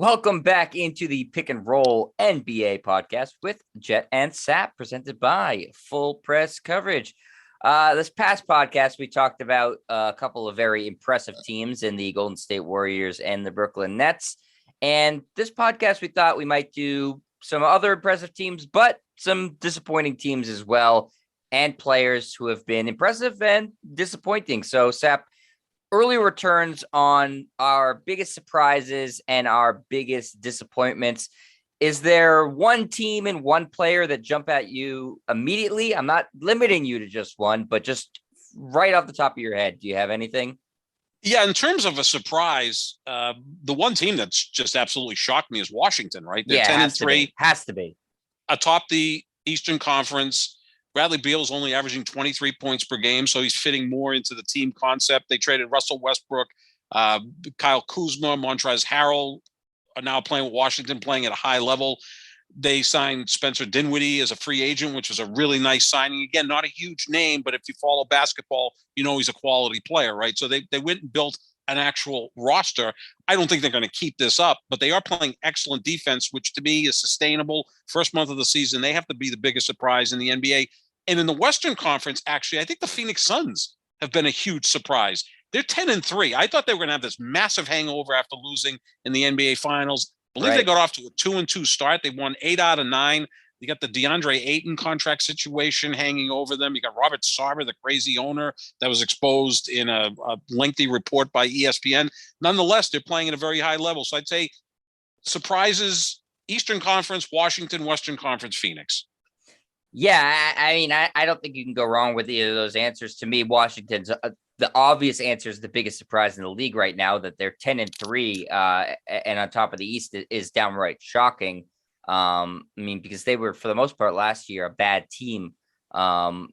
Welcome back into the Pick and Roll NBA podcast with Jet and Sap, presented by Full Press Coverage. This past podcast, we talked about a couple of very impressive teams in the Golden State Warriors and the Brooklyn Nets. And this podcast, we thought we might do some other impressive teams, but some disappointing teams as well, and players who have been impressive and disappointing. So, Sap, early returns on our biggest surprises and our biggest disappointments. Is there one team and one player that jump at you immediately? I'm not limiting you to just one, but just right off the top of your head, do you have anything? Yeah, in terms of a surprise, the one team that's just absolutely shocked me is Washington, right? They're 10-3. Has to be. Atop the Eastern Conference. Bradley Beal's only averaging 23 points per game, so he's fitting more into the team concept. They traded Russell Westbrook, Kyle Kuzma, Montrezl Harrell are now playing with Washington, playing at a high level. They signed Spencer Dinwiddie as a free agent, which was a really nice signing. Again, not a huge name, but if you follow basketball, you know he's a quality player, right? So they went and built an actual roster. I don't think they're going to keep this up, but they are playing excellent defense, which to me is sustainable. First month of the season, they have to be the biggest surprise in the NBA. And in the Western Conference, actually, I think the Phoenix Suns have been a huge surprise. They're 10-3. I thought they were going to have this massive hangover after losing in the NBA Finals. I believe they got off to a 2-2 start. They won 8 out of 9. You got the DeAndre Ayton contract situation hanging over them. You got Robert Sarver, the crazy owner that was exposed in a lengthy report by ESPN. Nonetheless, they're playing at a very high level. So I'd say surprises, Eastern Conference, Washington, Western Conference, Phoenix. Yeah, I mean, I don't think you can go wrong with either of those answers. To me, Washington's the obvious answer is the biggest surprise in the league right now, that they're 10-3 and on top of the East is downright shocking. I mean, because they were, for the most part, last year a bad team. I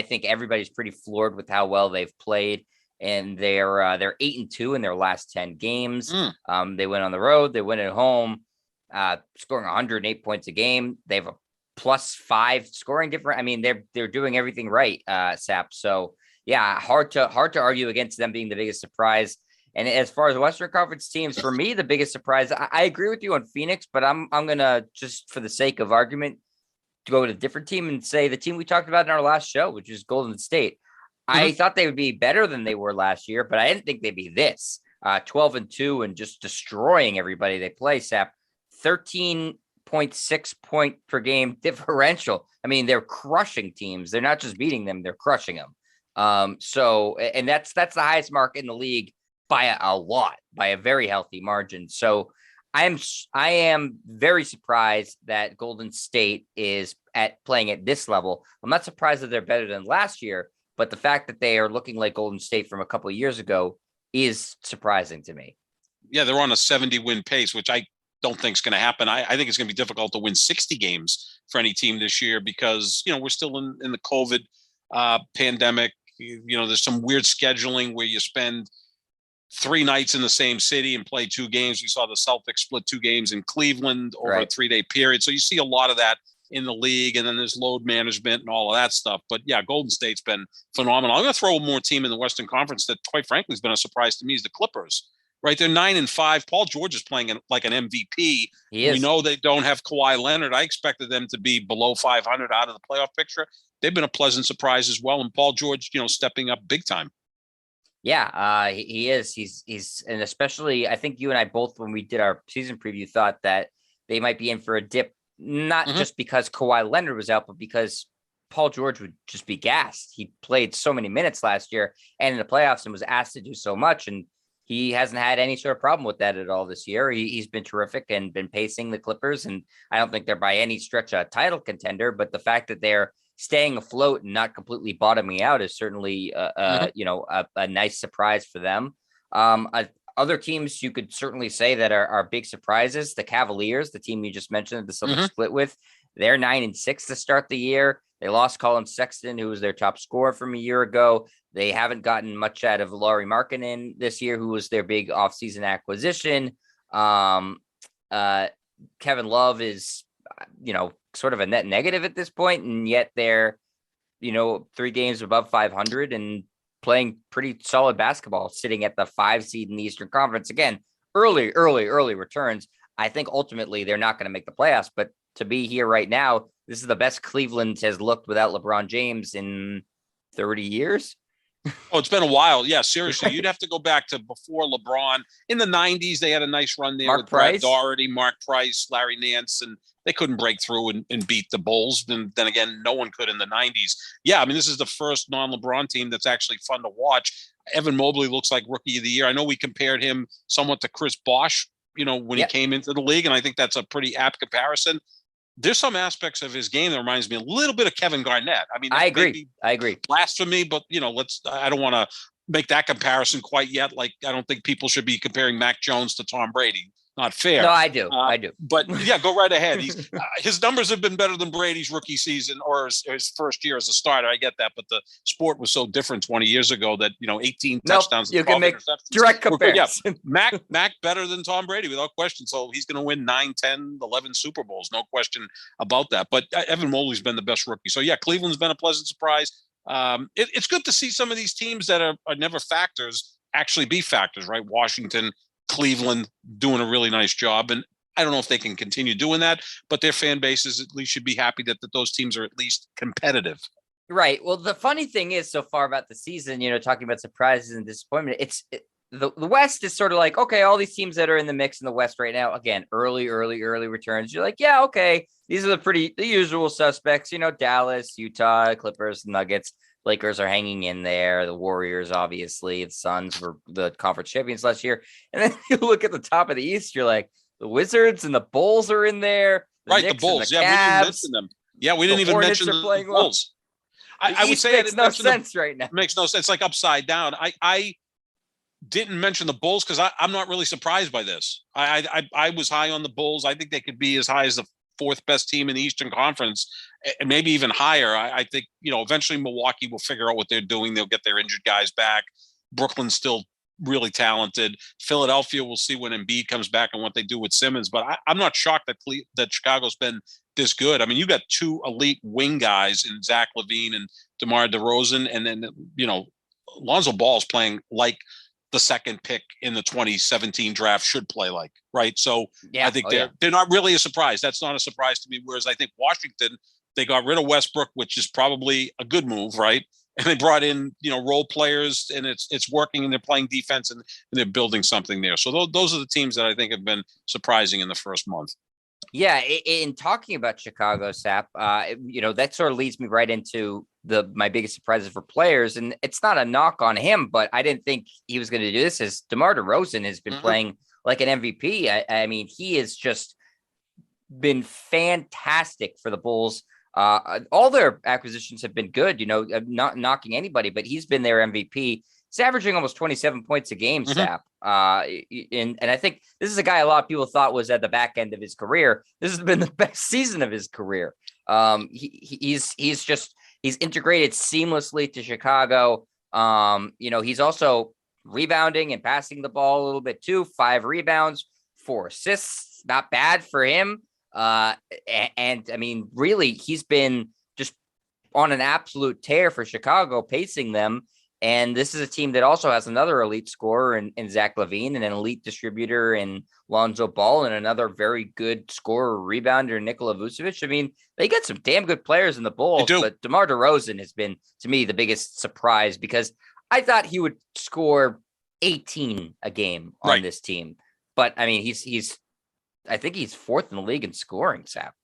think everybody's pretty floored with how well they've played, and they're 8-2 in their last 10 games. They went on the road, they went at home, scoring 108 points a game. They have a +5 scoring difference. I mean, they're doing everything right, Sap. So yeah, hard to argue against them being the biggest surprise. And as far as Western Conference teams, for me, the biggest surprise, I agree with you on Phoenix, but I'm gonna, just for the sake of argument, to go with a different team and say the team we talked about in our last show, which is Golden State. I thought they would be better than they were last year, but I didn't think they'd be this 12-2 and just destroying everybody they play. Sap, 13.6 point per game differential. I mean, they're crushing teams. They're not just beating them; they're crushing them. And that's the highest mark in the league by a lot, by a very healthy margin. So I am very surprised that Golden State is playing at this level. I'm not surprised that they're better than last year, but the fact that they are looking like Golden State from a couple of years ago is surprising to me. Yeah, they're on a 70-win pace, which I don't think is going to happen. I think it's going to be difficult to win 60 games for any team this year because, we're still in the COVID pandemic. There's some weird scheduling where you spend 3 nights in the same city and play 2 games. We saw the Celtics split 2 games in Cleveland over a 3-day period. So you see a lot of that in the league, and then there's load management and all of that stuff. But yeah, Golden State's been phenomenal. I'm going to throw one more team in the Western Conference that, quite frankly, has been a surprise to me, is the Clippers. Right, they're 9-5. Paul George is playing like an MVP. We know they don't have Kawhi Leonard. I expected them to be below 500 out of the playoff picture. They've been a pleasant surprise as well, and Paul George, stepping up big time. Yeah, he is. He's, and especially, I think you and I both, when we did our season preview, thought that they might be in for a dip, not just because Kawhi Leonard was out, but because Paul George would just be gassed. He played so many minutes last year and in the playoffs and was asked to do so much, and he hasn't had any sort of problem with that at all this year. He's been terrific and been pacing the Clippers, and I don't think they're by any stretch a title contender, but the fact that they're staying afloat and not completely bottoming out is certainly a nice surprise for them. Other teams you could certainly say that are big surprises, the Cavaliers, the team you just mentioned, the Celtics split with, they're 9-6 to start the year. They lost Colin Sexton, who was their top scorer from a year ago. They haven't gotten much out of Lauri Markkanen this year, who was their big offseason acquisition. Kevin Love is, sort of a net negative at this point, and yet they're, 3 games above 500 and playing pretty solid basketball, sitting at the 5 seed in the Eastern Conference. Again, early returns. I think ultimately they're not going to make the playoffs, but to be here right now, this is the best Cleveland has looked without LeBron James in 30 years. Oh, it's been a while. Yeah, seriously. Right. You'd have to go back to before LeBron. In the 90s, they had a nice run there Mark with Brad Price. Daugherty, Mark Price, Larry Nance, and they couldn't break through and beat the Bulls. And then again, no one could in the 90s. Yeah, I mean, this is the first non-LeBron team that's actually fun to watch. Evan Mobley looks like Rookie of the Year. I know we compared him somewhat to Chris Bosh, when he came into the league, and I think that's a pretty apt comparison. There's some aspects of his game that reminds me a little bit of Kevin Garnett. I mean, I agree. Blasphemy, but I don't want to make that comparison quite yet. Like, I don't think people should be comparing Mac Jones to Tom Brady. Not fair. No, I do. I do. But yeah, go right ahead. His numbers have been better than Brady's rookie season or his first year as a starter. I get that, but the sport was so different 20 years ago that 18 touchdowns. You can make direct comparison. Yeah, Mac better than Tom Brady without question. So he's going to win 9, 10, 11 Super Bowls, no question about that. But Evan Mobley's been the best rookie. So yeah, Cleveland's been a pleasant surprise. It's good to see some of these teams that are never factors actually be factors, right? Washington, Cleveland doing a really nice job. And I don't know if they can continue doing that, but their fan bases at least should be happy that those teams are at least competitive. Right. Well, the funny thing is so far about the season, talking about surprises and disappointment, the West is sort of like, okay, all these teams that are in the mix in the West right now, again, early returns. You're like, yeah, okay. These are the usual suspects, Dallas, Utah, Clippers, Nuggets. Lakers are hanging in there. The Warriors, obviously, the Suns were the conference champions last year. And then you look at the top of the East, you're like, the Wizards and the Bulls are in there. Right, the Bulls. The we didn't mention them. Yeah, we didn't even mention the Bulls. I would say it makes no sense right now. It makes no sense. It's like upside down. I didn't mention the Bulls because I'm not really surprised by this. I was high on the Bulls. I think they could be as high as the fourth best team in the Eastern Conference, and maybe even higher. I think, eventually Milwaukee will figure out what they're doing. They'll get their injured guys back. Brooklyn's still really talented. Philadelphia, we'll see when Embiid comes back and what they do with Simmons. But I'm not shocked that Chicago's been this good. I mean, you got two elite wing guys in Zach LaVine and DeMar DeRozan, and then, Lonzo Ball's playing like the second pick in the 2017 draft should play like, right? So yeah, I think they're not really a surprise. That's not a surprise to me. Whereas I think Washington, they got rid of Westbrook, which is probably a good move, right? And they brought in, role players, and it's working, and they're playing defense, and they're building something there. So those are the teams that I think have been surprising in the first month. Yeah, in talking about Chicago, Sap, that sort of leads me right into my biggest surprises for players, and it's not a knock on him, but I didn't think he was going to do this. As DeMar DeRozan has been playing like an MVP. I mean, he has just been fantastic for the Bulls. All their acquisitions have been good. Not knocking anybody, but he's been their MVP. He's averaging almost 27 points a game, Sap. And I think this is a guy a lot of people thought was at the back end of his career. This has been the best season of his career. He's integrated seamlessly to Chicago. He's also rebounding and passing the ball a little bit too. 5 rebounds, 4 assists. Not bad for him. And I mean, really, he's been just on an absolute tear for Chicago, pacing them. And this is a team that also has another elite scorer in Zach LaVine, and an elite distributor in Lonzo Ball, and another very good scorer, rebounder, Nikola Vucevic. I mean, they got some damn good players in the Bulls, but DeMar DeRozan has been, to me, the biggest surprise, because I thought he would score 18 a game on this team. But I mean, I think he's 4th in the league in scoring, Sap.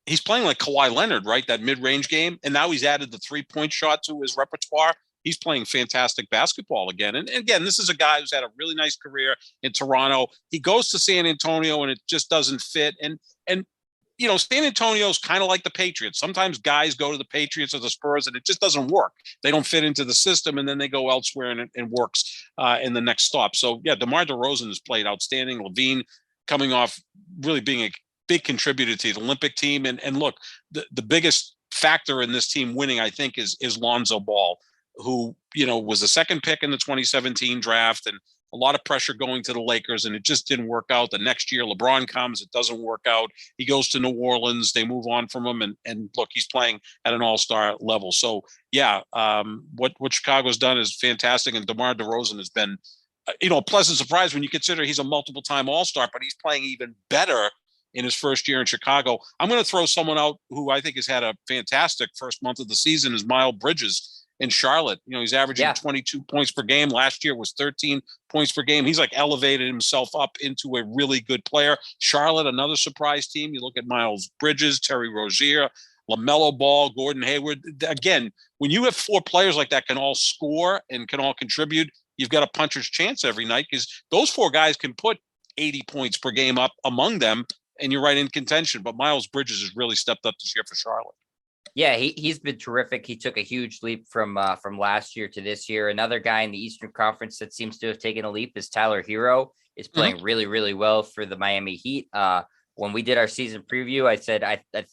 He's playing like Kawhi Leonard, right? That mid-range game. And now he's added the 3-point shot to his repertoire. He's playing fantastic basketball again. And again, this is a guy who's had a really nice career in Toronto. He goes to San Antonio and it just doesn't fit. And San Antonio's kind of like the Patriots. Sometimes guys go to the Patriots or the Spurs and it just doesn't work. They don't fit into the system, and then they go elsewhere and it works in the next stop. So yeah, DeMar DeRozan has played outstanding. LaVine coming off really being a big contributor to the Olympic team. And look, the biggest factor in this team winning, I think, is Lonzo Ball, who, was the second pick in the 2017 draft, and a lot of pressure going to the Lakers, and it just didn't work out. The next year, LeBron comes, it doesn't work out. He goes to New Orleans, they move on from him, and look, he's playing at an all-star level. So yeah, what Chicago's done is fantastic, and DeMar DeRozan has been a pleasant surprise when you consider he's a multiple-time All-Star, but he's playing even better in his first year in Chicago. I'm going to throw someone out who I think has had a fantastic first month of the season is Miles Bridges in Charlotte. He's averaging 22 points per game. Last year was 13 points per game. He's like elevated himself up into a really good player. Charlotte, another surprise team. You look at Miles Bridges, Terry Rozier, LaMelo Ball, Gordon Hayward. Again, when you have 4 players like that can all score and can all contribute, you've got a puncher's chance every night because those 4 guys can put 80 points per game up among them, and you're right in contention. But Miles Bridges has really stepped up this year for Charlotte. Yeah, he's been terrific. He took a huge leap from last year to this year. Another guy in the Eastern Conference that seems to have taken a leap is Tyler Hero. Is playing really, really well for the Miami Heat. When we did our season preview, I said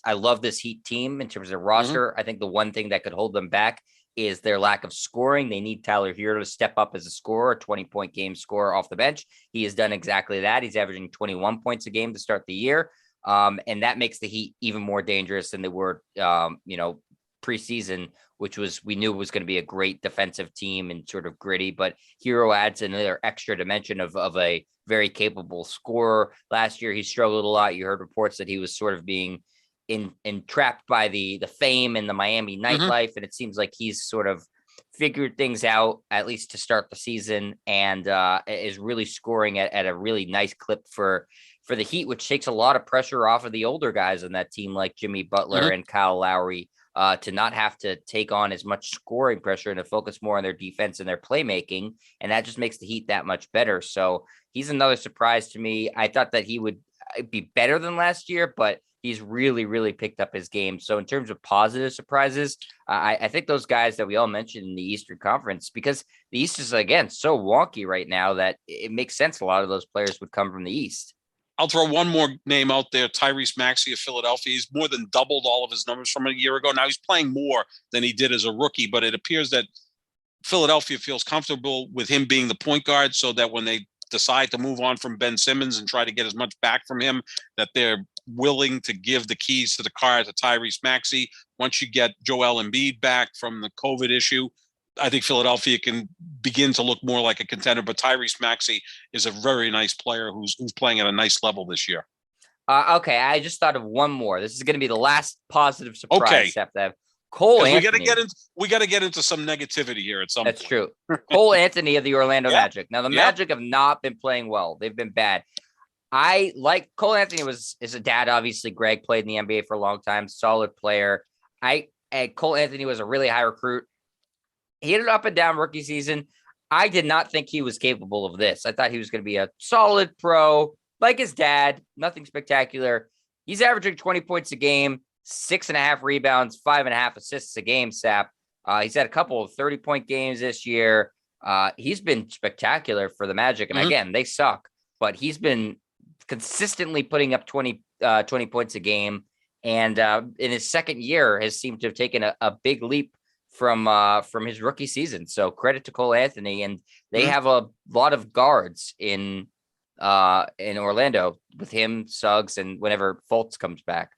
I love this Heat team in terms of roster. I think the one thing that could hold them back is their lack of scoring. They need Tyler Hero to step up as a scorer, a 20-point game scorer off the bench. He has done exactly that. He's averaging 21 points a game to start the year. And that makes the Heat even more dangerous than they were, preseason, which we knew was going to be a great defensive team and sort of gritty. But Hero adds another extra dimension of a very capable scorer. Last year, he struggled a lot. You heard reports that he was sort of being entrapped by the fame and the Miami nightlife. And it seems like he's sort of figured things out, at least to start the season, and is really scoring at a really nice clip for the Heat, which takes a lot of pressure off of the older guys on that team like Jimmy Butler and Kyle Lowry to not have to take on as much scoring pressure and to focus more on their defense and their playmaking. And that just makes the Heat that much better. So he's another surprise to me. I thought that he would be better than last year, but he's really, really picked up his game. So in terms of positive surprises, I think those guys that we all mentioned in the Eastern Conference, because the East is, again, so wonky right now that it makes sense a lot of those players would come from the East. I'll throw one more name out there, Tyrese Maxey of Philadelphia. He's more than doubled all of his numbers from a year ago. Now he's playing more than he did as a rookie, but it appears that Philadelphia feels comfortable with him being the point guard so that when they decide to move on from Ben Simmons and try to get as much back from him, that they're willing to give the keys to the car to Tyrese Maxey. Once you get Joel Embiid back from the COVID issue, I think Philadelphia can begin to look more like a contender, but Tyrese Maxey is a very nice player who's playing at a nice level this year. Okay, I just thought of one more. This is going to be the last positive surprise. Okay. Cole Anthony. We got to get into some negativity here at some point. That's true. Cole Anthony of the Orlando Magic. Now the Magic have not been playing well. They've been bad. I like Cole Anthony is a dad. Obviously, Greg played in the NBA for a long time. Solid player. Cole Anthony was a really high recruit. He had an up and down rookie season. I did not think he was capable of this. I thought he was going to be a solid pro, like his dad. Nothing spectacular. He's averaging 20 points a game, 6.5 rebounds, 5.5 assists a game, Sap. He's had a couple of 30-point games this year. He's been spectacular for the Magic. And again, they suck, but he's been consistently putting up 20 points a game. And in his second year has seemed to have taken a big leap from his rookie season. So credit to Cole Anthony. And they have a lot of guards in Orlando with him, Suggs, and whenever Fultz comes back.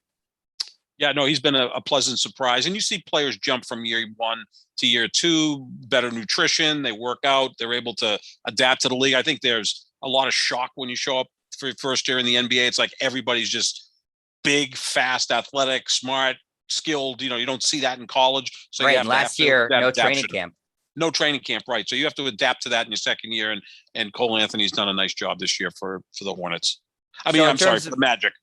Yeah, no, he's been a pleasant surprise. And you see players jump from year 1 to year 2, better nutrition, they work out, they're able to adapt to the league. I think there's a lot of shock when you show up for your first year in the NBA. It's like everybody's just big, fast, athletic, smart, skilled. You don't see that in college. So right. Last year, no training camp. No training camp, right. So you have to adapt to that in your second year. And Cole Anthony's done a nice job this year for the Hornets. For the Magic.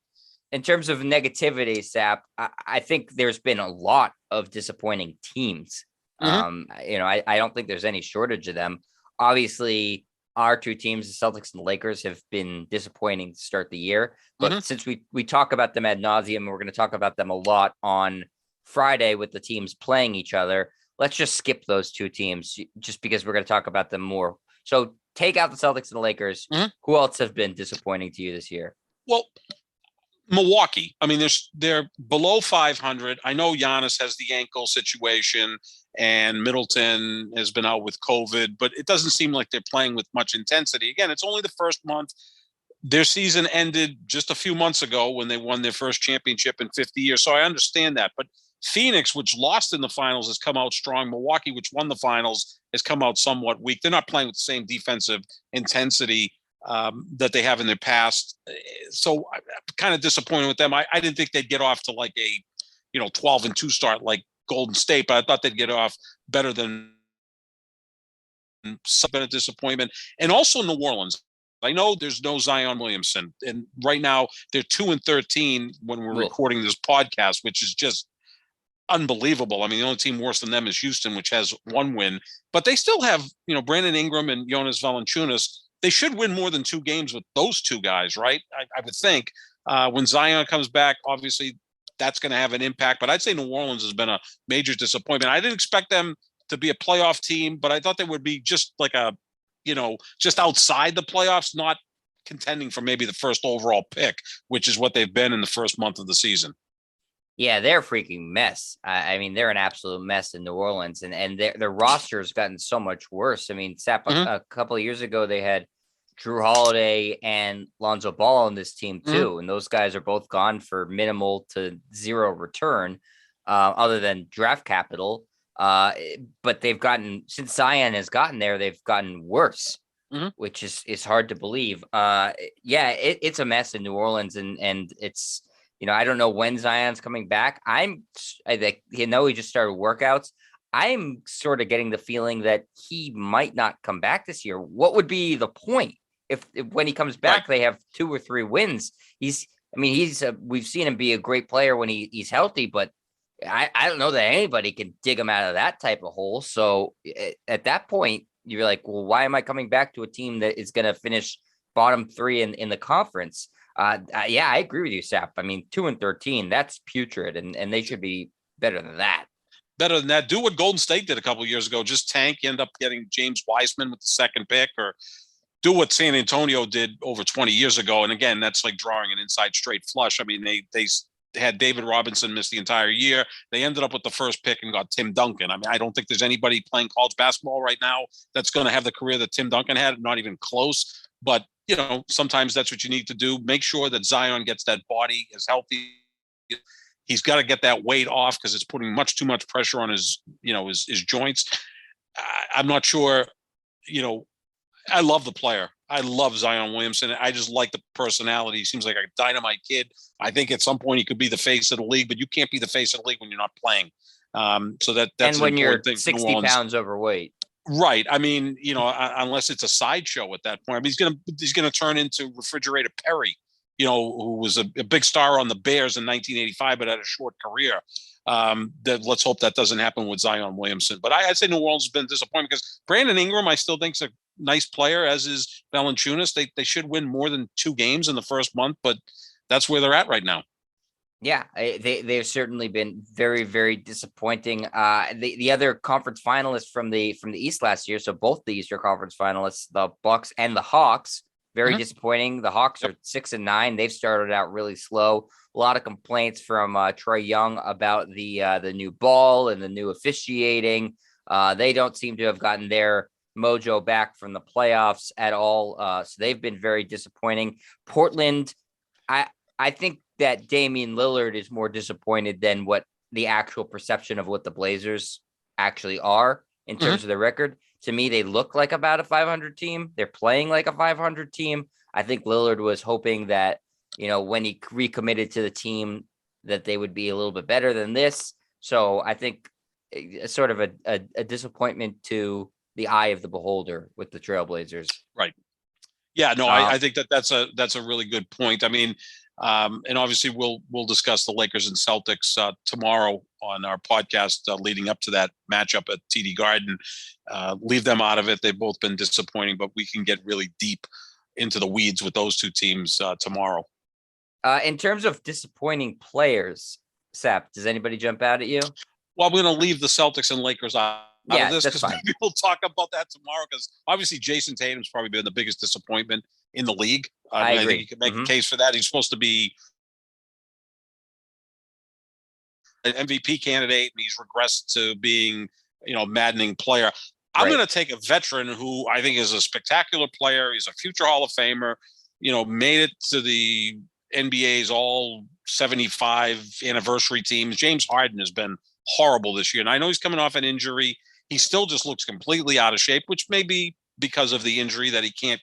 In terms of negativity, Sap, I think there's been a lot of disappointing teams. I don't think there's any shortage of them. Obviously, our two teams, the Celtics and the Lakers, have been disappointing to start the year. But since we talk about them ad nauseum, we're going to talk about them a lot on Friday with the teams playing each other. Let's just skip those two teams just because we're going to talk about them more. So take out the Celtics and the Lakers. Who else have been disappointing to you this year? Well, Milwaukee. I mean, they're below 500. I know Giannis has the ankle situation and Middleton has been out with COVID, but it doesn't seem like they're playing with much intensity. Again, it's only the first month. Their season ended just a few months ago when they won their first championship in 50 years. So I understand that, but Phoenix, which lost in the finals, has come out strong. Milwaukee, which won the finals, has come out somewhat weak. They're not playing with the same defensive intensity that they have in their past. So I'm kind of disappointed with them. I didn't think they'd get off to like a 12-2 start like Golden State, but I thought they'd get off better than some. Been a disappointment. And also New Orleans. I know there's no Zion Williamson, and right now they're 2-13 when we're recording this podcast, which is just unbelievable. I mean, the only team worse than them is Houston, which has 1 win, but they still have, Brandon Ingram and Jonas Valanciunas. They should win more than 2 games with those 2 guys, right? I would think when Zion comes back, obviously that's going to have an impact, but I'd say New Orleans has been a major disappointment. I didn't expect them to be a playoff team, but I thought they would be just like just outside the playoffs, not contending for maybe the first overall pick, which is what they've been in the first month of the season. Yeah, they're a freaking mess. I mean, they're an absolute mess in New Orleans, and their roster has gotten so much worse. I mean, a couple of years ago, they had Drew Holiday and Lonzo Ball on this team too, and those guys are both gone for minimal to zero return, other than draft capital. But they've gotten, since Zion has gotten there, they've gotten worse, which is hard to believe. It's a mess in New Orleans, and it's, I don't know when Zion's coming back. I think, he just started workouts. I'm sort of getting the feeling that he might not come back this year. What would be the point if when he comes back, they have 2 or 3 wins? We've seen him be a great player when he's healthy, but I don't know that anybody can dig him out of that type of hole. So at that point, you're like, well, why am I coming back to a team that is going to finish bottom 3 in the conference? I agree with you, Sap. I mean, 2-13, that's putrid, and they should be better than that. Better than that. Do what Golden State did a couple of years ago. Just tank, end up getting James Wiseman with the 2nd pick, or do what San Antonio did over 20 years ago. And again, that's like drawing an inside straight flush. I mean, they had David Robinson miss the entire year. They ended up with the 1st pick and got Tim Duncan. I mean, I don't think there's anybody playing college basketball right now that's going to have the career that Tim Duncan had, not even close. But, sometimes that's what you need to do. Make sure that Zion gets that body, is healthy. He's got to get that weight off because it's putting much too much pressure on his joints. I'm not sure, I love the player. I love Zion Williamson. I just like the personality. He seems like a dynamite kid. I think at some point he could be the face of the league, but you can't be the face of the league when you're not playing. So that's and when you're 60 pounds overweight. Right. I mean, unless it's a sideshow at that point. I mean, he's gonna turn into Refrigerator Perry, who was a big star on the Bears in 1985, but had a short career. Let's hope that doesn't happen with Zion Williamson. But I'd say New Orleans has been disappointed because Brandon Ingram, I still think, is a nice player, as is Valanciunas. They should win more than 2 games in the first month, but that's where they're at right now. Yeah, they've certainly been very, very disappointing. The other conference finalists from the East last year, so both the Eastern Conference finalists, the Bucks and the Hawks, very disappointing. The Hawks are 6-9. They've started out really slow. A lot of complaints from Trae Young about the new ball and the new officiating. They don't seem to have gotten their mojo back from the playoffs at all. So they've been very disappointing. Portland, I think that Damian Lillard is more disappointed than what the actual perception of what the Blazers actually are in terms of their record. To me, they look like about a 500 team. They're playing like a 500 team. I think Lillard was hoping that, when he recommitted to the team, that they would be a little bit better than this. So I think it's sort of a disappointment to the eye of the beholder with the Trailblazers. Right. Yeah, no, I think that's a really good point. I mean, and obviously we'll discuss the Lakers and Celtics tomorrow on our podcast leading up to that matchup at TD Garden. Leave them out of it. They've both been disappointing, but we can get really deep into the weeds with those 2 teams tomorrow. In terms of disappointing players, Sap, does anybody jump out at you? Well, I'm going to leave the Celtics and Lakers out of this because maybe we'll talk about that tomorrow, because obviously Jason Tatum's probably been the biggest disappointment in the league. I agree. think you can make a case for that. He's supposed to be an MVP candidate, and he's regressed to being, a maddening player. I'm going to take a veteran who I think is a spectacular player. He's a future Hall of Famer, made it to the NBA's all 75 anniversary teams. James Harden has been horrible this year. And I know he's coming off an injury. He still just looks completely out of shape, which may be because of the injury that he can't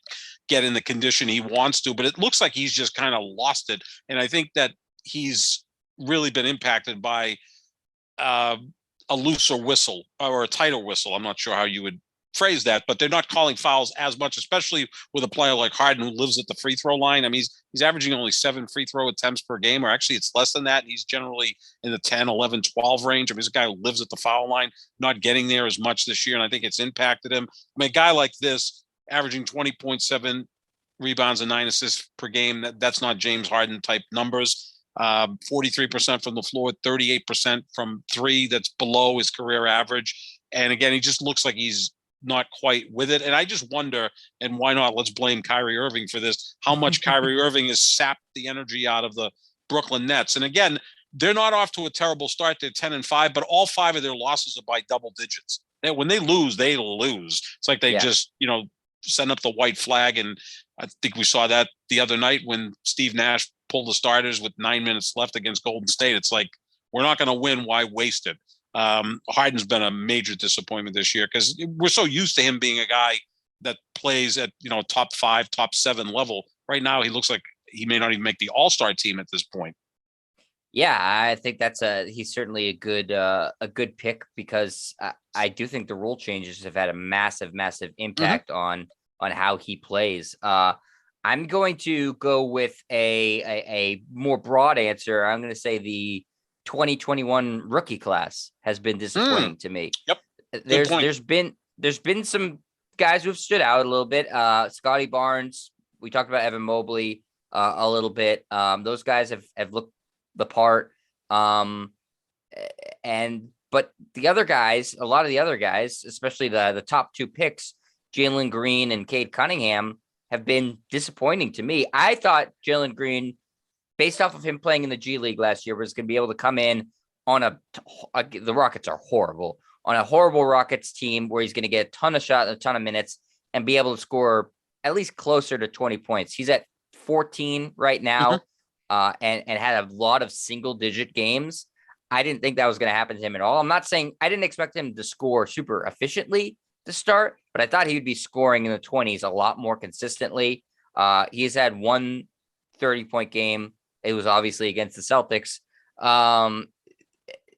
get in the condition he wants to, but it looks like he's just kind of lost it. And I think that he's really been impacted by a looser whistle or a tighter whistle. I'm not sure how you would phrase that, but they're not calling fouls as much, especially with a player like Harden who lives at the free throw line. I mean, he's averaging only 7 free throw attempts per game, or actually it's less than that. He's generally in the 10, 11, 12 range. I mean, he's a guy who lives at the foul line, not getting there as much this year, and I think it's impacted him. I mean, a guy like this averaging 20.7 rebounds and 9 assists per game, that's not James Harden type numbers. 43% from the floor, 38% from three. That's below his career average. And again, he just looks like he's not quite with it. And I just wonder, and why not? Let's blame Kyrie Irving for this, how much Kyrie Irving has sapped the energy out of the Brooklyn Nets. And again, they're not off to a terrible start. They're 10-5, but all 5 of their losses are by double digits. When they lose, they lose. It's like they just, send up the white flag. And I think we saw that the other night when Steve Nash pulled the starters with 9 minutes left against Golden State. It's like, we're not going to win. Why waste it? Harden's been a major disappointment this year because we're so used to him being a guy that plays at, top 5, top 7 level. Right now, he looks like he may not even make the All-Star team at this point. Yeah, I think he's certainly a good pick because I do think the rule changes have had a massive impact on how he plays. I'm going to go with a more broad answer. I'm going to say the 2021 rookie class has been disappointing to me. Yep. There's been some guys who've stood out a little bit. Scotty Barnes, we talked about Evan Mobley a little bit. Those guys have looked the part. But the other guys, a lot of the other guys, especially the top 2 picks, Jalen Green and Cade Cunningham, have been disappointing to me. I thought Jalen Green, based off of him playing in the G League last year, was going to be able to come in on the Rockets are horrible, on a horrible Rockets team where he's going to get a ton of shots, a ton of minutes, and be able to score at least closer to 20 points. He's at 14 right now. And had a lot of single-digit games. I didn't think that was going to happen to him at all. I'm not saying I didn't expect him to score super efficiently to start, but I thought he would be scoring in the 20s a lot more consistently. He's had one 30-point game. It was obviously against the Celtics.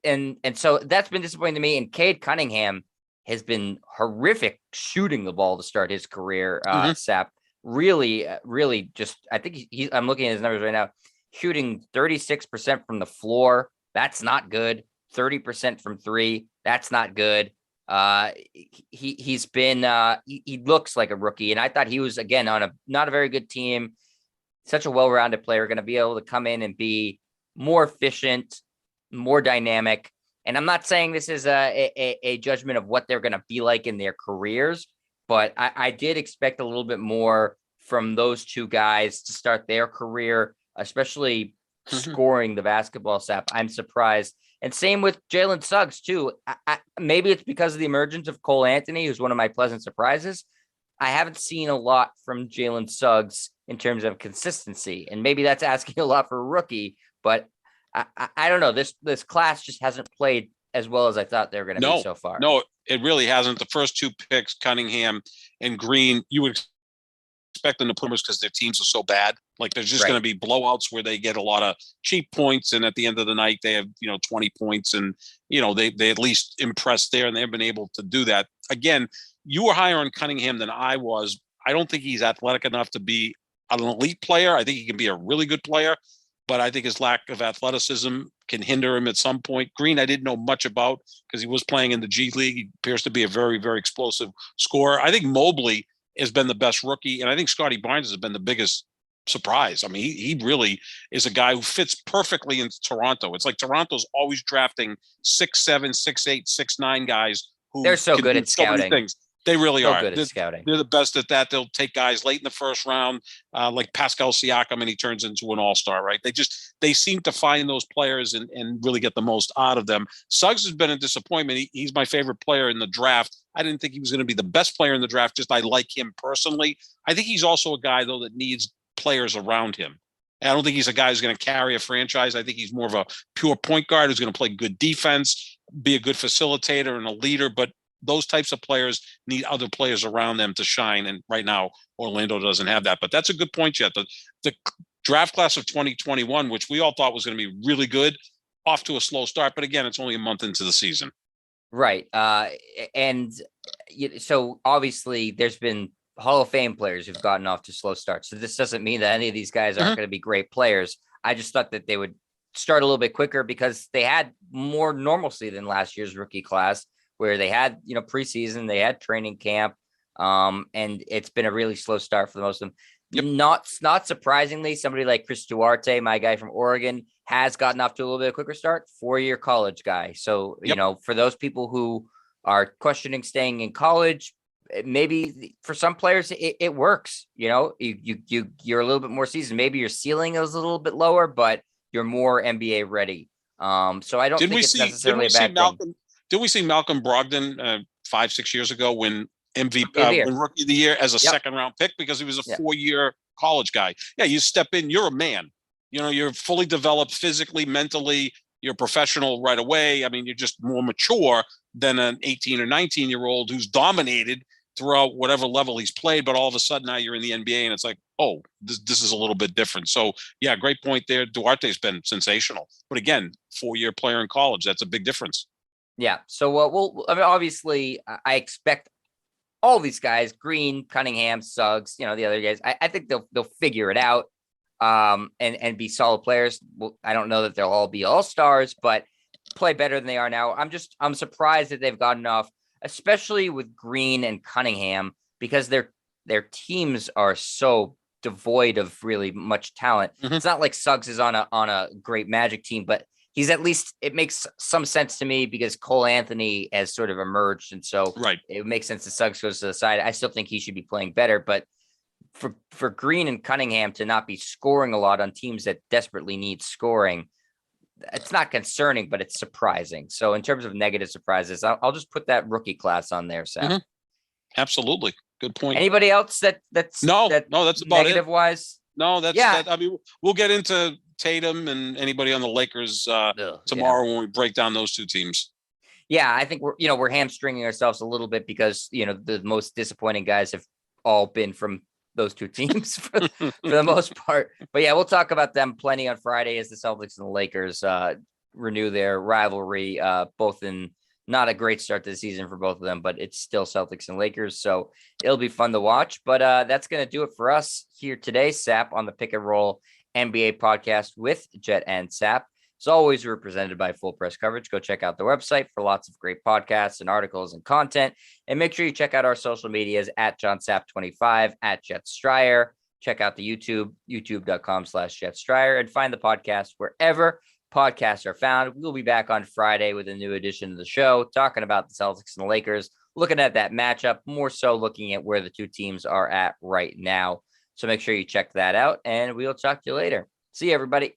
And so that's been disappointing to me. And Cade Cunningham has been horrific shooting the ball to start his career, Sap. Really just, I think I'm looking at his numbers right now. Shooting 36% from the floor. That's not good. 30% from 3. That's not good. He's been, he looks like a rookie. And I thought he was, again, on not a very good team, such a well-rounded player, going to be able to come in and be more efficient, more dynamic. And I'm not saying this is a judgment of what they're going to be like in their careers, but I did expect a little bit more from those 2 guys to start their career, especially scoring the basketball, Sap. I'm surprised. And same with Jalen Suggs, too. Maybe it's because of the emergence of Cole Anthony, who's one of my pleasant surprises. I haven't seen a lot from Jalen Suggs in terms of consistency. And maybe that's asking a lot for a rookie, but I don't know. This class just hasn't played as well as I thought they were going to be so far. No, it really hasn't. The first 2 picks, Cunningham and Green, you would expect them to put them because their teams are so bad. Like there's just going to be blowouts where they get a lot of cheap points, and at the end of the night they have 20 points, and they at least impress there, and they've been able to do that. Again, you were higher on Cunningham than I was. I don't think he's athletic enough to be an elite player. I think he can be a really good player, but I think his lack of athleticism can hinder him at some point. Green, I didn't know much about because he was playing in the G League. He appears to be a very, very explosive scorer. I think Mobley has been the best rookie, and I think Scotty Barnes has been the biggest surprise. I mean, he really is a guy who fits perfectly into Toronto. It's like Toronto's always drafting 6'7", 6'8", 6'9" guys who they're so good at scouting. Things. They really are. Good at scouting. They're the best at that. They'll take guys late in the first round, like Pascal Siakam, and he turns into an all-star, right? They seem to find those players and really get the most out of them. Suggs has been a disappointment. He's my favorite player in the draft. I didn't think he was going to be the best player in the draft. Just I like him personally. I think he's also a guy, though, that needs players around him. I don't think he's a guy who's going to carry a franchise. I think he's more of a pure point guard who's going to play good defense, be a good facilitator and a leader. But those types of players need other players around them to shine. And right now, Orlando doesn't have that. But that's a good point, Jet. The draft class of 2021, which we all thought was going to be really good, off to a slow start. But again, it's only a month into the season. Right. So obviously there's been Hall of Fame players who've gotten off to slow starts. So this doesn't mean that any of these guys aren't going to be great players. I just thought that they would start a little bit quicker because they had more normalcy than last year's rookie class, where they had, preseason, they had training camp, and it's been a really slow start for the most of them. Yep. Not surprisingly, somebody like Chris Duarte, my guy from Oregon, has gotten off to a little bit quicker start, 4-year college guy. So, for those people who are questioning staying in college, maybe for some players it works. You're a little bit more seasoned. Maybe your ceiling is a little bit lower, but you're more NBA ready. So I don't think it's necessarily a bad thing. Did we see Malcolm Brogdon 5-6 years ago win MVP, win Rookie of the Year as a second round pick because he was a 4-year college guy? Yeah, you step in, you're a man. You're fully developed physically, mentally. You're a professional right away. I mean, you're just more mature than an 18 or 19-year-old who's dominated throughout whatever level he's played. But all of a sudden now you're in the NBA and it's like, oh, this is a little bit different. So, yeah, great point there. Duarte's been sensational. But again, 4-year player in college, that's a big difference. Yeah. So, obviously, I expect all these guys, Green, Cunningham, Suggs, the other guys, I think they'll figure it out. And be solid players. Well, I don't know that they'll all be all-stars, but play better than they are now. I'm surprised that they've gotten off, especially with Green and Cunningham, because their teams are so devoid of really much talent. Mm-hmm. It's not like Suggs is on a great Magic team, but he's at least, it makes some sense to me because Cole Anthony has sort of emerged. And so it makes sense that Suggs goes to the side. I still think he should be playing better, but for Green and Cunningham to not be scoring a lot on teams that desperately need scoring, it's not concerning, but it's surprising. So in terms of negative surprises, I'll just put that rookie class on there, Sam. Mm-hmm. Absolutely. Good point. Anybody else that's no, that's about negative it. Wise? No, I mean, we'll get into Tatum and anybody on the Lakers tomorrow when we break down those two teams. Yeah, I think we're hamstringing ourselves a little bit because, the most disappointing guys have all been from those two teams for the most part. But yeah, we'll talk about them plenty on Friday as the Celtics and the Lakers renew their rivalry, both in not a great start to the season for both of them, but it's still Celtics and Lakers. So it'll be fun to watch. But that's going to do it for us here today, Sap, on the Pick and Roll NBA podcast with Jet and Sap. As always, we're presented by Full Press Coverage. Go check out the website for lots of great podcasts and articles and content. And make sure you check out our social medias at JohnSap25, at Jet Stryer. Check out the youtube.com/Jet Stryer, and find the podcast wherever podcasts are found. We'll be back on Friday with a new edition of the show, talking about the Celtics and the Lakers, looking at that matchup, more so looking at where the two teams are at right now. So make sure you check that out, and we'll talk to you later. See you, everybody.